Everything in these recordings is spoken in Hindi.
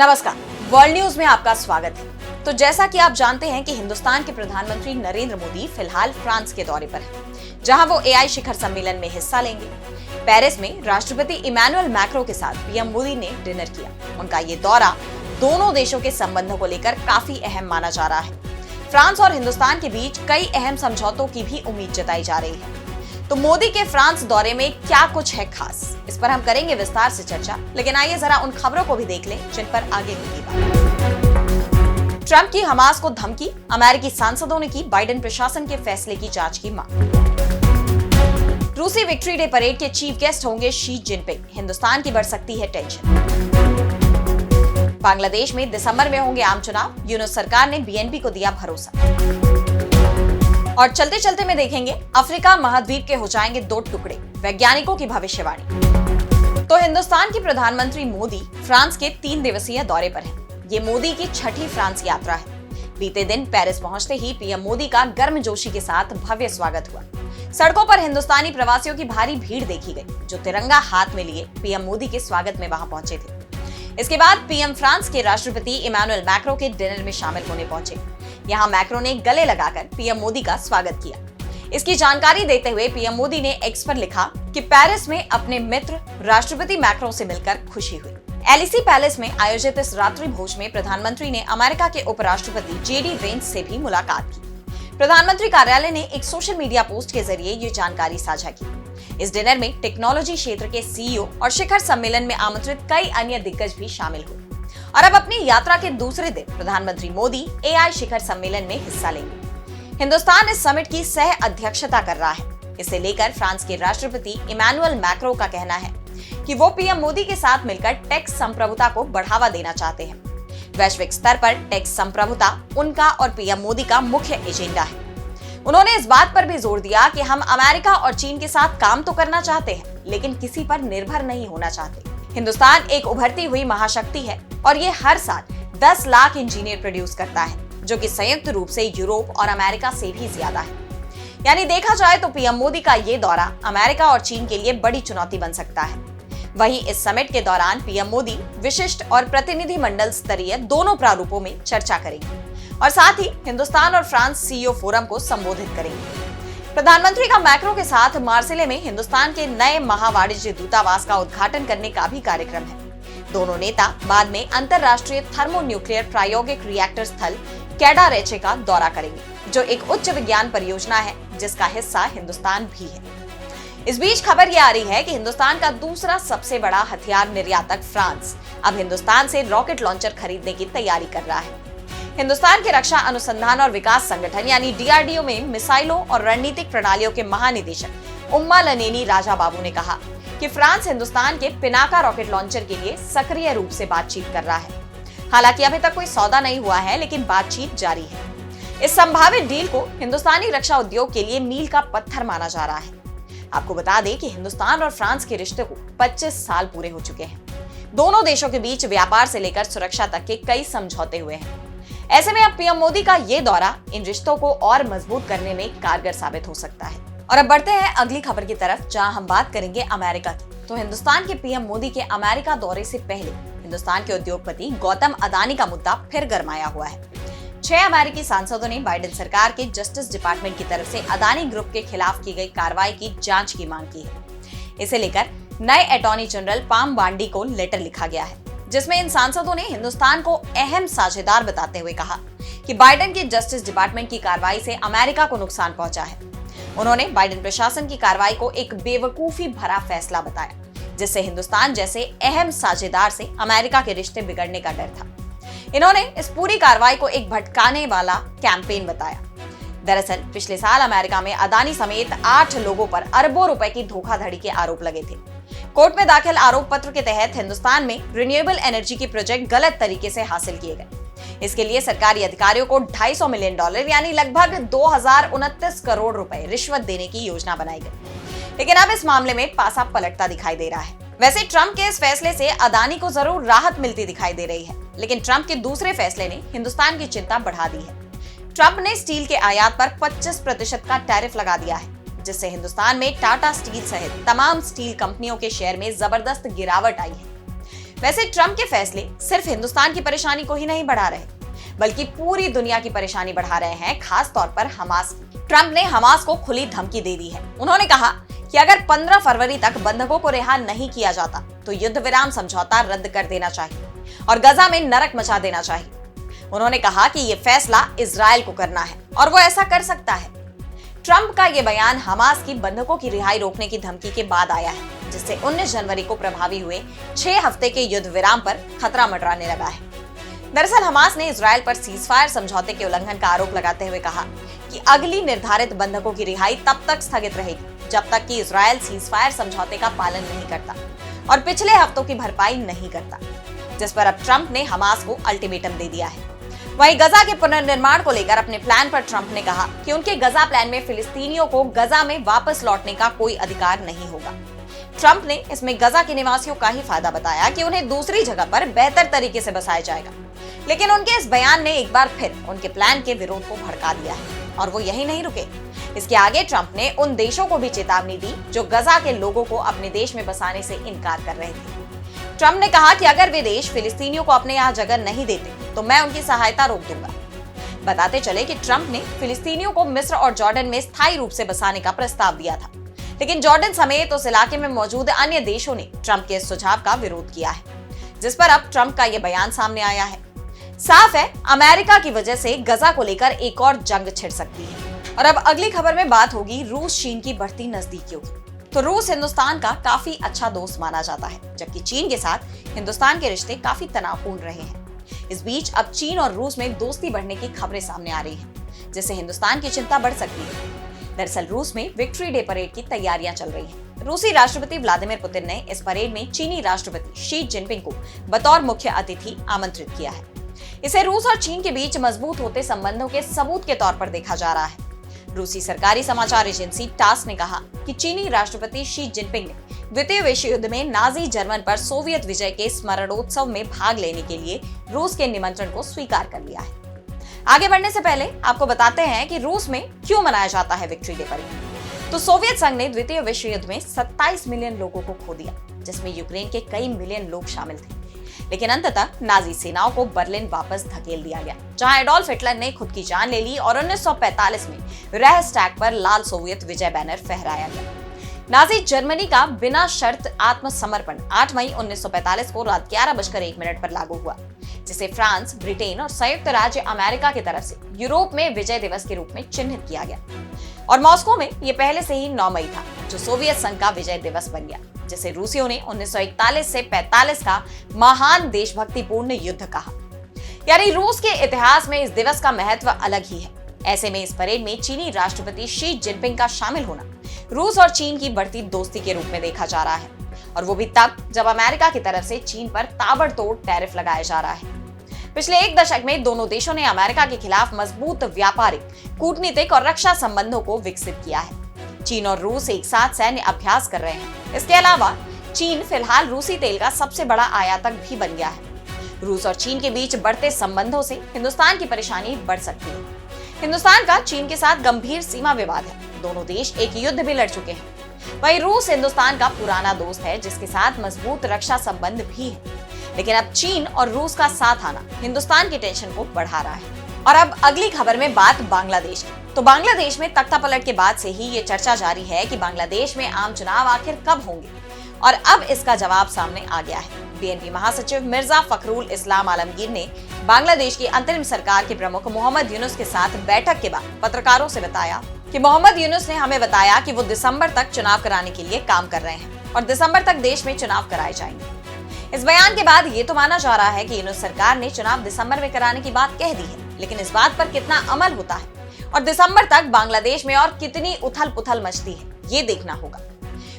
नमस्कार, वर्ल्ड न्यूज में आपका स्वागत है। तो जैसा कि आप जानते हैं कि हिंदुस्तान के प्रधानमंत्री नरेंद्र मोदी फिलहाल फ्रांस के दौरे पर हैं, जहां वो एआई शिखर सम्मेलन में हिस्सा लेंगे। पेरिस में राष्ट्रपति इमैनुअल मैक्रों के साथ पीएम मोदी ने डिनर किया। उनका ये दौरा दोनों देशों के संबंधों को लेकर काफी अहम माना जा रहा है। फ्रांस और हिंदुस्तान के बीच कई अहम समझौतों की भी उम्मीद जताई जा रही है। तो मोदी के फ्रांस दौरे में क्या कुछ है खास, इस पर हम करेंगे विस्तार से चर्चा। लेकिन आइए जरा उन खबरों को भी देख लें जिन पर आगे होगी बात। ट्रंप की हमास को धमकी, अमेरिकी सांसदों ने की बाइडेन प्रशासन के फैसले की जांच की मांग। रूसी विक्ट्री डे परेड के चीफ गेस्ट होंगे शी जिनपिंग, हिंदुस्तान की बढ़ सकती है टेंशन। बांग्लादेश में दिसंबर में होंगे आम चुनाव, यूनुस सरकार ने बीएनपी को दिया भरोसा। और चलते चलते में देखेंगे अफ्रीका महाद्वीप के हो जाएंगे 2 टुकड़े, वैज्ञानिकों की भविष्यवाणी। तो हिंदुस्तान की प्रधानमंत्री मोदी फ्रांस के 3 दिवसीय दौरे पर हैं। ये मोदी की 6ठी फ्रांस यात्रा है। बीते दिन पेरिस पहुंचते ही पीएम मोदी का गर्मजोशी के साथ भव्य स्वागत हुआ। सड़कों पर हिंदुस्तानी प्रवासियों की भारी भीड़ देखी गई, जो तिरंगा हाथ में लिए पीएम मोदी के स्वागत में वहां पहुंचे थे। इसके बाद पीएम फ्रांस के राष्ट्रपति इमैनुअल मैक्रों के डिनर में शामिल होने पहुंचे। यहाँ मैक्रो ने गले लगाकर पीएम मोदी का स्वागत किया। इसकी जानकारी देते हुए पीएम मोदी ने एक्स पर लिखा कि पेरिस में अपने मित्र राष्ट्रपति मैक्रो से मिलकर खुशी हुई। एलिसी पैलेस में आयोजित इस रात्रि भोज में प्रधानमंत्री ने अमेरिका के उपराष्ट्रपति जेडी वेंस से भी मुलाकात की। प्रधानमंत्री कार्यालय ने एक सोशल मीडिया पोस्ट के जरिए ये जानकारी साझा की। इस डिनर में टेक्नोलॉजी क्षेत्र के सीईओ और शिखर सम्मेलन में आमंत्रित कई अन्य दिग्गज भी शामिल हुए। और अब अपनी यात्रा के दूसरे दिन प्रधानमंत्री मोदी एआई शिखर सम्मेलन में हिस्सा लेंगे। हिंदुस्तान इस समिट की सह अध्यक्षता कर रहा है। इसे लेकर फ्रांस के राष्ट्रपति इमैनुअल मैक्रो का कहना है कि वो पीएम मोदी के साथ मिलकर टेक संप्रभुता को बढ़ावा देना चाहते हैं। वैश्विक स्तर पर टेक संप्रभुता उनका और पीएम मोदी का मुख्य एजेंडा है। उन्होंने इस बात पर भी जोर दिया कि हम अमेरिका और चीन के साथ काम तो करना चाहते हैं, लेकिन किसी पर निर्भर नहीं होना चाहते। हिंदुस्तान एक उभरती हुई महाशक्ति है और ये हर साल 10 लाख इंजीनियर प्रोड्यूस करता है, जो कि संयुक्त रूप से यूरोप और अमेरिका से भी ज्यादा है। यानी देखा जाए तो पीएम मोदी का ये दौरा अमेरिका और चीन के लिए बड़ी चुनौती बन सकता है। वहीं इस समिट के दौरान पीएम मोदी विशिष्ट और प्रतिनिधि मंडल स्तरीय दोनों प्रारूपों में चर्चा करेंगे और साथ ही हिंदुस्तान और फ्रांस सीईओ फोरम को संबोधित करेंगे। प्रधानमंत्री का मैक्रो के साथ मार्सेले में हिंदुस्तान के नए महावाणिज्य दूतावास का उद्घाटन करने का भी कार्यक्रम है। दोनों नेता बाद में अंतरराष्ट्रीय थर्मोन्यूक्लियर प्रायोगिक रिएक्टर स्थल कैडारेचे का दौरा करेंगे, जो एक उच्च विज्ञान परियोजना है जिसका हिस्सा हिंदुस्तान भी है। इस बीच खबर ये आ रही है कि हिंदुस्तान का दूसरा सबसे बड़ा हथियार निर्यातक फ्रांस अब हिंदुस्तान से रॉकेट लॉन्चर खरीदने की तैयारी कर रहा है। हिंदुस्तान के रक्षा अनुसंधान और विकास संगठन यानी डीआरडीओ में मिसाइलों और रणनीतिक प्रणालियों के महानिदेशक उम्मा लनेनी राजा बाबू ने कहा कि फ्रांस हिंदुस्तान के पिनाका रॉकेट लॉन्चर के लिए सक्रिय रूप से बातचीत कर रहा है। हालांकि अभी तक कोई सौदा नहीं हुआ है, लेकिन बातचीत जारी है। इस संभावित डील को हिंदुस्तानी रक्षा उद्योग के लिए मील का पत्थर माना जा रहा है। आपको बता दें कि हिंदुस्तान और फ्रांस के रिश्ते को 25 साल पूरे हो चुके हैं। दोनों देशों के बीच व्यापार से लेकर सुरक्षा तक के कई समझौते हुए हैं। ऐसे में अब पीएम मोदी का ये दौरा इन रिश्तों को और मजबूत करने में कारगर साबित हो सकता है। और अब बढ़ते हैं अगली खबर की तरफ, जहां हम बात करेंगे अमेरिका की। तो हिंदुस्तान के पीएम मोदी के अमेरिका दौरे से पहले हिंदुस्तान के उद्योगपति गौतम अदानी का मुद्दा फिर गरमाया हुआ है। 6 अमेरिकी सांसदों ने बाइडेन सरकार के जस्टिस डिपार्टमेंट की तरफ से अदानी ग्रुप के खिलाफ की गई कार्रवाई की जांच की मांग की है। इसे लेकर नए अटॉर्नी जनरल पाम बांडी को लेटर लिखा गया है, जिसमें इन सांसदों ने हिंदुस्तान को अहम साझेदार बताते हुए कहा कि बाइडेन के जस्टिस डिपार्टमेंट की कार्रवाई से अमेरिका को नुकसान पहुंचा है। उन्होंने बाइडेन प्रशासन की कार्रवाई को एक बेवकूफी भरा फैसला बताया, जिससे हिंदुस्तान जैसे अहम साझेदार से अमेरिका के रिश्ते बिगड़ने का डर था। इन्होंने इस पूरी कार्रवाई को एक भटकाने वाला कैंपेन बताया। दरअसल पिछले साल अमेरिका में अदानी समेत 8 लोगों पर अरबों रुपए की धोखाधड़ी के आरोप लगे थे। कोर्ट में दाखिल आरोप पत्र के तहत हिंदुस्तान में रिन्यूएबल एनर्जी की प्रोजेक्ट गलत तरीके से हासिल किए गए। इसके लिए सरकारी अधिकारियों को $250 मिलियन यानी लगभग 2029 करोड़ रुपए रिश्वत देने की योजना बनाई गई। लेकिन अब इस मामले में पासा पलटता दिखाई दे रहा है। वैसे ट्रंप के इस फैसले से अदानी को जरूर राहत मिलती दिखाई दे रही है, लेकिन ट्रंप के दूसरे फैसले ने हिंदुस्तान की चिंता बढ़ा दी है। ट्रंप ने स्टील के आयात पर 25% का टैरिफ लगा दिया है, जिससे हिंदुस्तान में टाटा स्टील सहित तमाम स्टील कंपनियों के शेयर में जबरदस्त गिरावट आई है। वैसे ट्रंप के फैसले सिर्फ हिंदुस्तान की परेशानी को ही नहीं बढ़ा रहे, बल्कि पूरी दुनिया की परेशानी बढ़ा रहे हैं, खास तौर पर हमास की। ट्रंप ने हमास को खुली धमकी दे दी है। उन्होंने कहा कि अगर 15 फरवरी तक बंधकों को रिहा नहीं किया जाता तो युद्ध विराम समझौता रद्द कर देना चाहिए और गजा में नरक मचा देना चाहिए। उन्होंने कहा कि यह फैसला इजराइल को करना है और वो ऐसा कर सकता है। ट्रंप का यह बयान हमास की बंधकों की रिहाई रोकने की धमकी के बाद आया है, जिससे 19 जनवरी को प्रभावी हुए 6 हफ्ते के युद्ध विराम पर खतरा मंडराने लगा है। दरअसल हमास ने इजराइल पर सीजफायर समझौते के उल्लंघन का आरोप लगाते हुए कहा कि अगली निर्धारित बंधकों की रिहाई तब तक स्थगित रहेगी जब तक कि इजराइल सीजफायर समझौते का पालन नहीं करता और पिछले हफ्तों की भरपाई नहीं करता, जिस पर अब ट्रंप ने हमास को अल्टीमेटम दे दिया है। वहीं गजा के पुनर्निर्माण को लेकर अपने प्लान पर ट्रंप ने कहा कि उनके गजा प्लान में फिलिस्तीनियों को गजा में वापस लौटने का कोई अधिकार नहीं होगा। ट्रंप ने इसमें गजा के निवासियों का ही फायदा बताया कि उन्हें दूसरी जगह पर बेहतर तरीके से बसाया जाएगा, लेकिन उनके इस बयान ने एक बार फिर उनके प्लान के विरोध को भड़का दिया है और वो यही नहीं रुके। इसके आगे ट्रंप ने उन देशों को भी चेतावनी दी जो गजा के लोगों को अपने देश में बसाने से इनकार कर रहे थे। ट्रंप ने कहा कि अगर वे देश फिलिस्तीनियों को अपने यहाँ जगह नहीं देते तो मैं उनकी सहायता रोक दूंगा। बताते चले कि ट्रंप ने फिलिस्तीनियों को मिस्र और जॉर्डन में स्थायी रूप से बसाने का प्रस्ताव दिया था, लेकिन जॉर्डन समेत उस इलाके में मौजूद अन्य देशों ने ट्रंप के इस सुझाव का विरोध किया है, जिस पर अब ट्रंप का यह बयान सामने आया है। साफ है, अमेरिका की वजह से गजा को लेकर एक और जंग छिड़ सकती है। और अब अगली खबर में बात होगी रूस चीन की बढ़ती नजदीकियों की। तो रूस हिंदुस्तान का काफी अच्छा दोस्त माना जाता है, जबकि चीन के साथ हिंदुस्तान के रिश्ते काफी तनावपूर्ण रहे हैं। इस बीच अब चीन और रूस में दोस्ती बढ़ने की खबरें सामने आ रही हैं, जिससे हिंदुस्तान की चिंता बढ़ सकती है। दरअसल रूस में विक्ट्री डे परेड की तैयारियां चल रही हैं। रूसी राष्ट्रपति व्लादिमीर पुतिन ने इस परेड में चीनी राष्ट्रपति शी जिनपिंग को बतौर मुख्य अतिथि आमंत्रित किया है। इसे रूस और चीन के बीच मजबूत होते संबंधों के सबूत के तौर पर देखा जा रहा है। रूसी सरकारी समाचार एजेंसी टास ने कहा कि चीनी राष्ट्रपति शी जिनपिंग ने द्वितीय विश्व युद्ध में नाजी जर्मन पर सोवियत विजय के स्मरणोत्सव में भाग लेने के लिए रूस के निमंत्रण को स्वीकार कर लिया है। आगे बढ़ने से पहले आपको बताते हैं कि रूस में क्यों मनाया जाता है विक्ट्री डे परेड। तो सोवियत संघ ने द्वितीय विश्व युद्ध में 27 मिलियन लोगों को खो दिया, जिसमें यूक्रेन के कई मिलियन लोग शामिल थे। लेकिन अंततः नाजी सेनाओं को बर्लिन वापस धकेल दिया गया, जहां एडोल्फ हिटलर ने खुद की जान ले ली और 1945 में रहस्टैग पर लाल सोवियत विजय बैनर फहराया गया। नाजी जर्मनी का बिना शर्त आत्मसमर्पण 8 मई 1945 को रात 11:01 पर लागू हुआ, जिसे फ्रांस, ब्रिटेन और संयुक्त राज्य अमेरिका की तरफ से यूरोप में विजय दिवस के रूप में चिन्हित किया गया। और मॉस्को में यह पहले से ही 9 मई था, जो सोवियत संघ का विजय दिवस बन गया, जिसे रूसियों ने 1941 से 45 का महान देशभक्तिपूर्ण युद्ध कहा। यानी रूस के इतिहास में इस दिवस का महत्व अलग ही है। ऐसे में इस परेड में चीनी राष्ट्रपति शी जिनपिंग का शामिल होना रूस और चीन की बढ़ती दोस्ती के रूप में देखा जा रहा है, और वो भी तब जब अमेरिका की तरफ से चीन पर ताबड़तोड़ टैरिफ लगाया जा रहा है। पिछले एक दशक में दोनों देशों ने अमेरिका के खिलाफ मजबूत व्यापारिक, कूटनीतिक और रक्षा संबंधों को विकसित किया है। चीन और रूस एक साथ सैन्य अभ्यास कर रहे हैं। इसके अलावा चीन फिलहाल रूसी तेल का सबसे बड़ा आयातक भी बन गया है। रूस और चीन के बीच बढ़ते संबंधों से हिंदुस्तान की परेशानी बढ़ सकती है। हिंदुस्तान का चीन के साथ गंभीर सीमा विवाद है। दोनों देश एक युद्ध भी लड़ चुके हैं। वहीं रूस हिंदुस्तान का पुराना दोस्त है, जिसके साथ मजबूत रक्षा संबंध भी है। लेकिन अब चीन और रूस का साथ आना हिंदुस्तान की टेंशन को बढ़ा रहा है। और अब अगली खबर में बात बांग्लादेश की। तो बांग्लादेश में तख्तापलट के बाद से ही ये चर्चा जारी है कि बांग्लादेश में आम चुनाव आखिर कब होंगे, और अब इसका जवाब सामने आ गया है। बीएनपी महासचिव मिर्जा फखरुल इस्लाम आलमगीर ने बांग्लादेश की अंतरिम सरकार के प्रमुख मोहम्मद यूनुस के साथ बैठक के बाद पत्रकारों से बताया कि मोहम्मद यूनुस ने हमें बताया कि वो दिसंबर तक चुनाव कराने के लिए काम कर रहे हैं और दिसंबर तक देश में चुनाव कराए जाएंगे। इस बयान के बाद ये तो माना जा रहा है कि यूनुस सरकार ने चुनाव दिसंबर में कराने की बात कह दी है, लेकिन इस बात पर कितना अमल होता है और दिसंबर तक बांग्लादेश में और कितनी उथल पुथल मचती है, ये देखना होगा।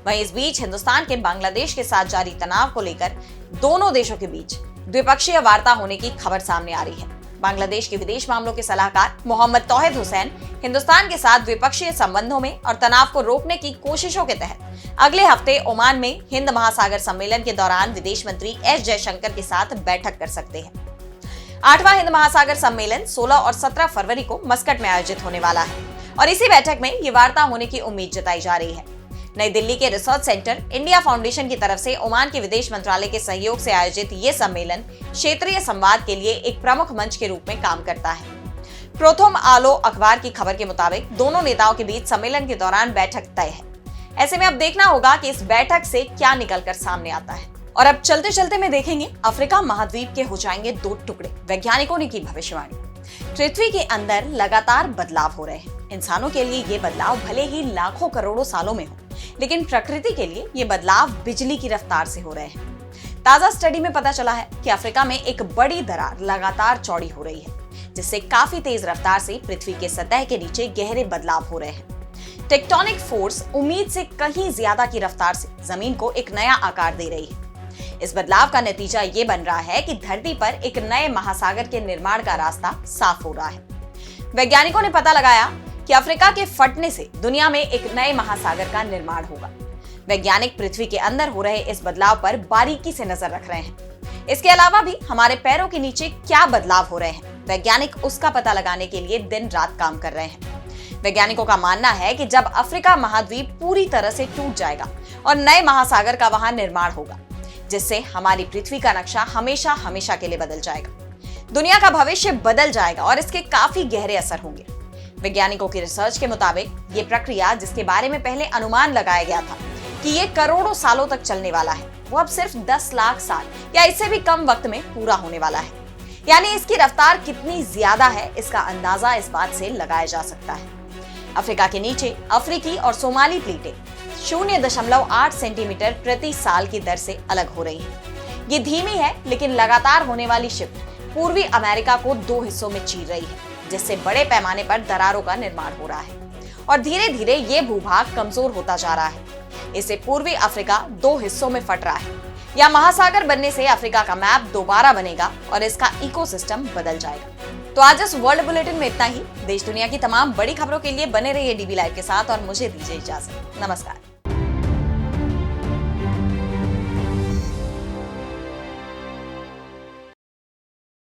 वहीं इस बीच हिंदुस्तान के बांग्लादेश के साथ जारी तनाव को लेकर दोनों देशों के बीच द्विपक्षीय वार्ता होने की खबर सामने आ रही है। बांग्लादेश के विदेश मामलों के सलाहकार मोहम्मद तौहीद हुसैन हिंदुस्तान के साथ द्विपक्षीय संबंधों में और तनाव को रोकने की कोशिशों के तहत अगले हफ्ते ओमान में हिंद महासागर सम्मेलन के दौरान विदेश मंत्री एस जयशंकर के साथ बैठक कर सकते हैं। 8वां हिंद महासागर सम्मेलन 16 और 17 फरवरी को मस्कट में आयोजित होने वाला है और इसी बैठक में ये वार्ता होने की उम्मीद जताई जा रही है। नई दिल्ली के रिसर्च सेंटर इंडिया फाउंडेशन की तरफ से ओमान के विदेश मंत्रालय के सहयोग से आयोजित ये सम्मेलन क्षेत्रीय संवाद के लिए एक प्रमुख मंच के रूप में काम करता है। प्रोथम आलो अखबार की खबर के मुताबिक दोनों नेताओं के बीच सम्मेलन के दौरान बैठक तय है। ऐसे में अब देखना होगा कि इस बैठक से क्या निकलकर सामने आता है। और अब चलते चलते में देखेंगे, अफ्रीका महाद्वीप के हो जाएंगे 2 टुकड़े, वैज्ञानिकों ने की भविष्यवाणी। पृथ्वी के अंदर लगातार बदलाव हो रहे हैं। इंसानों के लिए ये बदलाव भले ही लाखों करोड़ों सालों में हो, लेकिन प्रकृति के लिए ये बदलाव बिजली की रफ्तार से हो रहे हैं। ताजा स्टडी में पता चला है कि अफ्रीका में एक बड़ी दरार लगातार चौड़ी हो रही है, जिससे काफी तेज रफ्तार से पृथ्वी के सतह के नीचे गहरे बदलाव हो रहे हैं। टेक्टोनिक फोर्स उम्मीद से कहीं ज्यादा की रफ्तार से जमीन को एक नया आकार दे रही है। इस बदलाव का नतीजा ये बन रहा है कि धरती पर एक नए महासागर के निर्माण का रास्ता साफ हो रहा है। वैज्ञानिकों ने पता लगाया कि अफ्रीका के फटने से दुनिया में एक नए महासागर का निर्माण होगा। वैज्ञानिक पृथ्वी के अंदर हो रहे इस बदलाव पर बारीकी से नजर रख रहे हैं। इसके अलावा भी हमारे पैरों के नीचे क्या बदलाव हो रहे हैं, वैज्ञानिक उसका पता लगाने के लिए दिन रात काम कर रहे हैं। वैज्ञानिकों का मानना है कि जब अफ्रीका महाद्वीप पूरी तरह से टूट जाएगा और नए महासागर का वहां निर्माण होगा, जिससे हमारी पृथ्वी का नक्शा हमेशा हमेशा के लिए बदल जाएगा। दुनिया का भविष्य बदल जाएगा और इसके काफी गहरे असर होंगे। वैज्ञानिकों की रिसर्च के मुताबिक ये प्रक्रिया, जिसके बारे में पहले अनुमान लगाया गया था कि ये करोड़ों सालों तक चलने वाला है, वो अब सिर्फ 10 लाख साल या इससे भी कम वक्त में पूरा होने वाला है। यानी इसकी रफ्तार कितनी ज्यादा है, इसका अंदाजा इस बात से लगाया जा सकता है। अफ्रीका के नीचे अफ्रीकी और सोमाली प्लेटें 0.8 सेंटीमीटर प्रति साल की दर से अलग हो रही है। ये धीमी है, लेकिन लगातार होने वाली शिफ्ट पूर्वी अमेरिका को 2 हिस्सों में चीर रही है, जिससे बड़े पैमाने पर दरारों का निर्माण हो रहा है और धीरे धीरे ये भूभाग कमजोर होता जा रहा है। इससे पूर्वी अफ्रीका 2 हिस्सों में फट रहा है। या महासागर बनने से अफ्रीका का मैप दोबारा बनेगा और इसका इकोसिस्टम बदल जाएगा। तो आज इस वर्ल्ड बुलेटिन में इतना ही। देश दुनिया की तमाम बड़ी खबरों के लिए बने रहिए डीबी लाइव के साथ और मुझे दीजिए इजाजत। नमस्कार।